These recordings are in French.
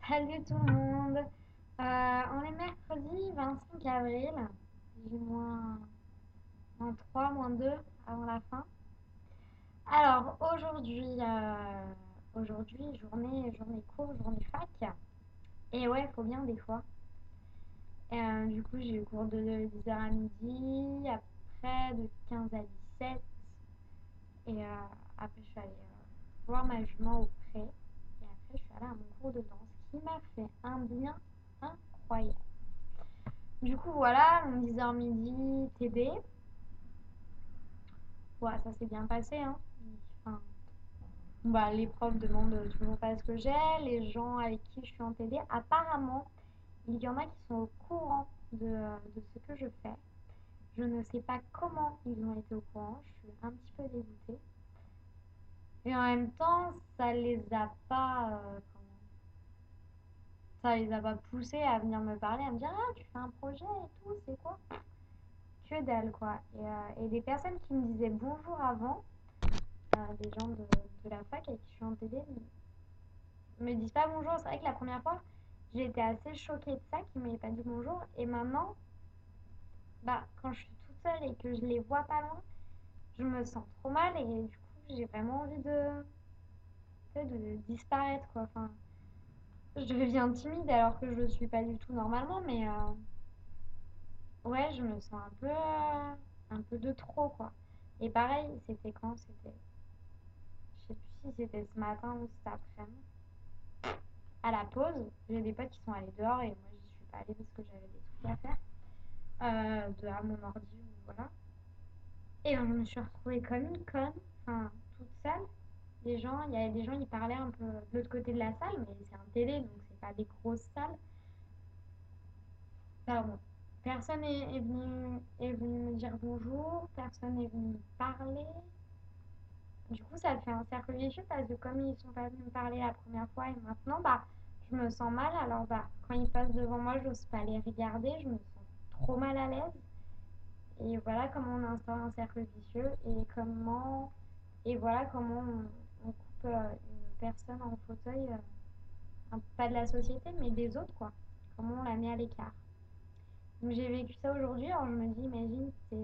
Salut tout le monde. On est mercredi 25 avril. J'ai moins 3, moins 2 avant la fin. Alors aujourd'hui journée cours, journée fac. Et ouais, faut bien des fois. Du coup, j'ai eu cours de 10h à midi, après de 15 à 17. Et après, je suis allée voir ma jument au pré. Et après, je suis allée à mon cours de danse qui m'a fait un bien incroyable. Du coup, voilà, donc 10h midi, TD. Ouais, ça s'est bien passé, hein. Enfin, bah, les profs demandent toujours pas ce que j'ai. Les gens avec qui je suis en TD, apparemment, il y en a qui sont au courant de ce que je fais. Je ne sais pas comment ils ont été au courant. Je suis un petit peu dégoûtée. Et en même temps, ça les a pas poussés à venir me parler, à me dire, ah, tu fais un projet et tout, c'est quoi? Que dalle, quoi. Et des personnes qui me disaient bonjour avant, des gens de la fac avec qui je suis en TD, me disent pas bonjour. C'est vrai que la première fois, j'ai été assez choquée de ça, qu'ils ne m'aient pas dit bonjour. Et maintenant, bah, quand je suis toute seule et que je les vois pas loin, je me sens trop mal et du coup, j'ai vraiment envie de disparaître, quoi. Enfin, je deviens timide alors que je le suis pas du tout normalement, mais ouais, je me sens un peu de trop, quoi. Et pareil, c'était quand? Je sais plus si c'était ce matin ou cet après-midi. À la pause, j'ai des potes qui sont allés dehors et moi j'y suis pas allée parce que j'avais des trucs à faire à mon ordi ou voilà. Et je me suis retrouvée comme une conne, enfin toute seule. Il y avait des gens, ils parlaient un peu de l'autre côté de la salle, mais c'est un télé donc c'est pas des grosses salles. Pardon. Personne est venu me dire bonjour, personne n'est venu me parler. Du coup, ça fait un cercle vicieux parce que comme ils sont pas venus me parler la première fois et maintenant, bah, je me sens mal. Alors, bah, quand ils passent devant moi, j'ose pas les regarder, je me sens trop mal à l'aise. Et voilà comment on instaure un cercle vicieux et voilà comment on coupe une personne en fauteuil, pas de la société, mais des autres, quoi. Comment on la met à l'écart. Donc, j'ai vécu ça aujourd'hui, alors je me dis, imagine, tu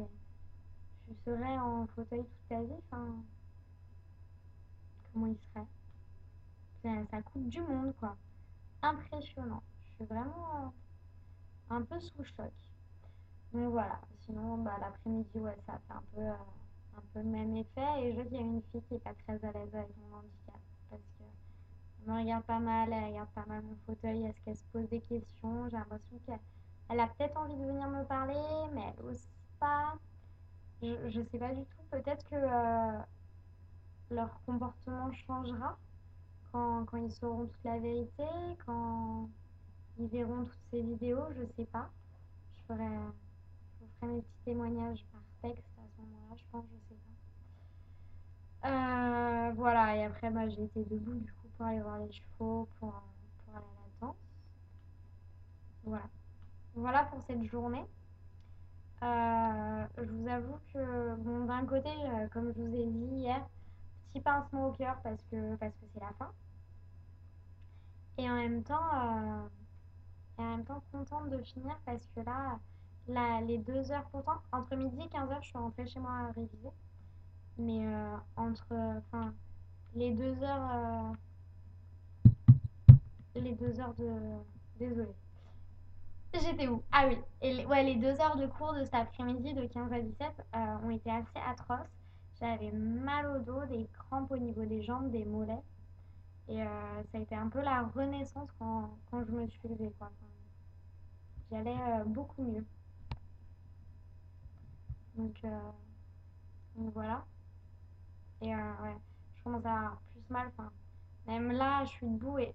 serais en fauteuil toute ta vie, enfin, comment il serait? Ça coupe du monde, quoi. Impressionnant. Je suis vraiment un peu sous choc. Donc voilà. Sinon, bah, l'après-midi, ouais, ça fait un peu le même effet. Et je vois qu'il y a une fille qui est pas très à l'aise avec mon handicap. Parce qu'elle me regarde pas mal, elle regarde pas mal mon fauteuil. Est-ce qu'elle se pose des questions? J'ai l'impression qu'elle a peut-être envie de venir me parler, mais elle ose pas. Je sais pas du tout. Peut-être que leur comportement changera quand ils sauront toute la vérité, quand ils verront toutes ces vidéos, je sais pas. Je vous ferai mes petits témoignages par texte à ce moment-là, je pense, je sais pas. Voilà, et après, bah, j'ai été debout du coup pour aller voir les chevaux, pour aller à la danse. Voilà. Voilà pour cette journée. Je vous avoue que, bon, d'un côté, comme je vous ai dit hier, petit pincement au cœur parce que c'est la fin. Et en même temps contente de finir parce que là les 2 heures, pourtant, entre midi et 15h, je suis rentrée chez moi à réviser. Mais enfin, les 2 heures, les 2 heures de, désolée. J'étais où? Ah oui, ouais, les 2 heures de cours de cet après-midi de 15 à 17 ont été assez atroces. J'avais mal au dos, des crampes au niveau des jambes, des mollets. Et ça a été un peu la renaissance quand je me suis levée, quoi. Enfin, j'allais beaucoup mieux. Donc, euh, donc voilà. Et ouais, je commence à avoir plus mal. Enfin, même là, je suis debout et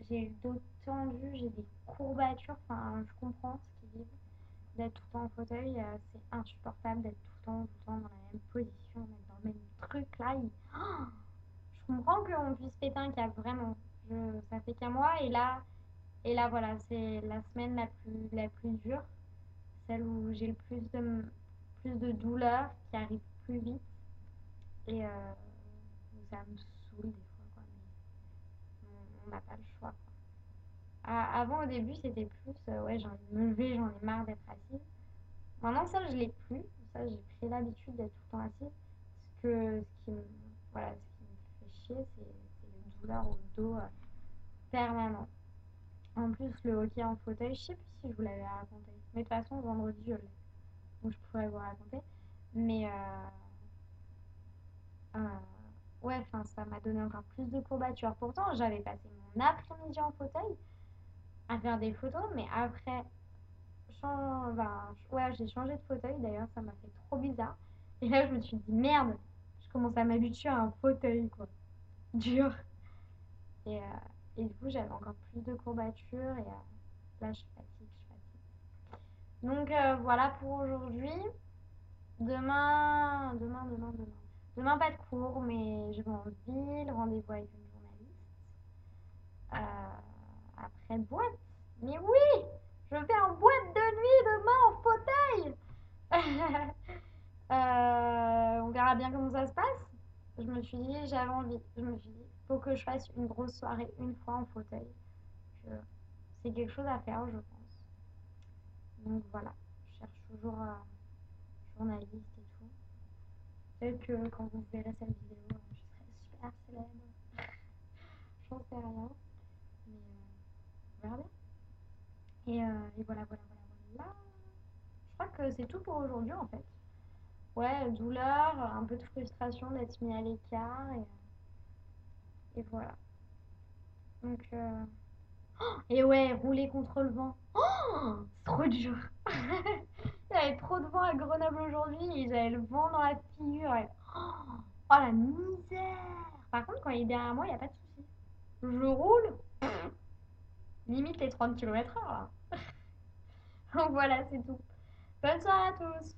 j'ai le dos tendu, j'ai des courbatures. Enfin, je comprends ce qu'ils disent. D'être tout le temps en fauteuil, c'est insupportable d'être tout le temps dans la même position, d'être dans le même truc là. Je comprends qu'on puisse péter un câble, vraiment. Ça fait qu'à moi. Et là, voilà, c'est la semaine la plus dure, celle où j'ai le plus de douleur, qui arrive plus vite. Et où ça me saoule des fois, quoi. Mais on n'a pas le choix, quoi. Avant, au début, c'était plus, ouais, j'ai envie de me lever, j'en ai marre d'être assise. Maintenant, ça, je l'ai plus. Ça, j'ai pris l'habitude d'être tout le temps assise. Voilà, ce qui me fait chier, c'est les douleurs au dos permanentes. En plus, le hockey en fauteuil, je sais plus si je vous l'avais raconté. Mais de toute façon, vendredi, je l'ai. Donc, je pourrais vous raconter. Mais, euh, ouais, enfin, ça m'a donné encore plus de courbatures. Pourtant, j'avais passé mon après-midi en fauteuil à faire des photos, mais après, ouais, j'ai changé de fauteuil d'ailleurs, ça m'a fait trop bizarre. Et là, je me suis dit, merde, je commence à m'habituer à un fauteuil, quoi. Dur. Et, euh, et du coup, j'avais encore plus de courbatures et là, je fatigue, je fatigue. Donc voilà pour aujourd'hui. Demain. Demain, pas de cours, mais je vais en ville, rendez-vous avec une journaliste. Après, boîte. Mais oui, je vais en boîte de nuit demain en fauteuil. On verra bien comment ça se passe. Je me suis dit, j'avais envie. Je me suis dit, faut que je fasse une grosse soirée une fois en fauteuil. Que c'est quelque chose à faire, je pense. Donc voilà, je cherche toujours un journaliste et tout. Peut-être que quand vous verrez cette vidéo, je serai super célèbre. J'en sais rien. Mais on verra bien. Et voilà. Je crois que c'est tout pour aujourd'hui en fait. Ouais, douleur, un peu de frustration d'être mis à l'écart et voilà. Donc, et ouais, rouler contre le vent. Oh, c'est trop dur. Il y avait trop de vent à Grenoble aujourd'hui et j'avais le vent dans la figure. Oh la misère. Par contre, quand il est derrière moi, il n'y a pas de souci. Je roule, limite les 30 km/h là. Donc voilà, c'est tout. Bonne soirée à tous.